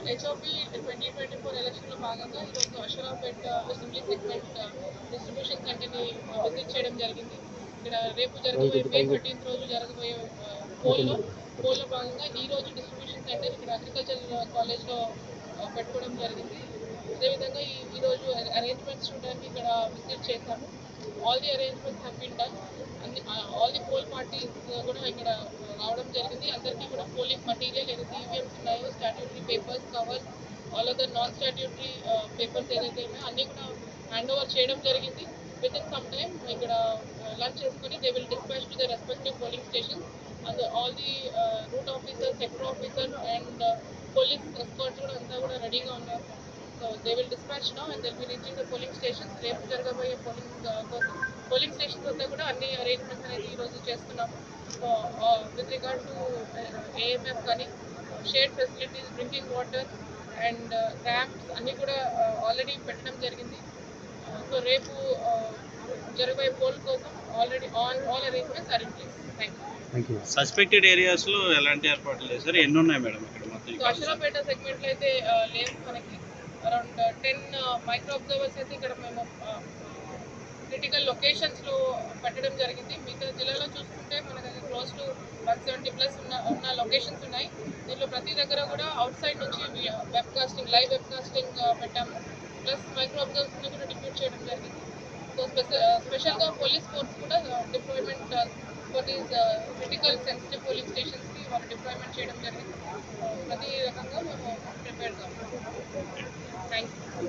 HOP 2024 ఎలక్షన్లో భాగంగా ఈరోజు అషరాపేట అసెంబ్లీ సెగ్మెంట్ డిస్ట్రిబ్యూషన్ సెంటర్ని విజిట్ చేయడం జరిగింది. ఇక్కడ రేపు జరగబోయే మే 13th రోజు జరగబోయే పోల్లో భాగంగా ఈరోజు డిస్ట్రిబ్యూషన్ సెంటర్ ఇక్కడ అగ్రికల్చర్ కాలేజ్లో పెట్టుకోవడం జరిగింది. అదేవిధంగా ఈరోజు అరేంజ్మెంట్స్ చూడడానికి ఇక్కడ విజిట్ చేశాము. All the arrangements have been done. All the poll parties కూడా ఇక్కడ రావడం జరిగింది. అందరికీ కూడా పోలింగ్ మటీరియల్ ఏదైతే ఈవీఎంస్ ఉన్నాయో, statutory papers, covers, all other non statutory papers ఏదైతే ఉన్నాయో అన్నీ కూడా హ్యాండ్ ఓవర్ చేయడం జరిగింది. విత్ ఇన్ సమ్ టైమ్ ఇక్కడ లంచ్ చేసుకొని they will dispatch to the respective polling stations. And all the route officers, sector officers and police escorts కూడా అంతా కూడా రెడీగా ఉన్నారు. So they will dispatch now and they'll be reaching the polling stations. రేపు జరగబోయే polling stations అంతా కూడా అన్ని అరేంజ్మెంట్స్ అనేది ఈరోజు చేస్తున్నాము. విత్ రిగార్డ్ టు ఏఎంఎఫ్ కానీ shade facilities, drinking water and ramps అన్నీ కూడా ఆల్రెడీ పెట్టడం జరిగింది. సో రేపు జరగబోయే పోల్ కోసం already all arrangements are in place. Thank you. Suspected ఏరియాస్లో ఎలాంటి ఏర్పాట్లు చేశారు? ఎన్ని ఉన్నాయి మేడం ఇక్కడ మొత్తం? సో అషరాపేట సెగ్మెంట్లో అయితే లేవు. మనకి అరౌండ్ 10 మైక్రో అబ్జర్వర్స్ అయితే ఇక్కడ మేము క్రిటికల్ లొకేషన్స్లో పెట్టడం జరిగింది. మిగతా జిల్లాలో చూసుకుంటే మనకి క్లోజ్ టు 170+ ఉన్న లొకేషన్స్ ఉన్నాయి. దీంట్లో ప్రతి దగ్గర కూడా అవుట్ సైడ్ నుంచి లైవ్ వెబ్ కాస్టింగ్ పెట్టాము. ప్లస్ మైక్రో అబ్జర్వర్స్ని కూడా డిప్యూట్ చేయడం జరిగింది. సో స్పెషల్గా పోలీస్ ఫోర్స్ కూడా డిప్లాయ్మెంట్ for these critical sensitive polling స్టేషన్స్కి వాళ్ళు డిప్లాయ్మెంట్ చేయడం జరిగింది. ప్రతి రకంగా మేము ప్రిపేర్గా ఉన్నాం. Thank you.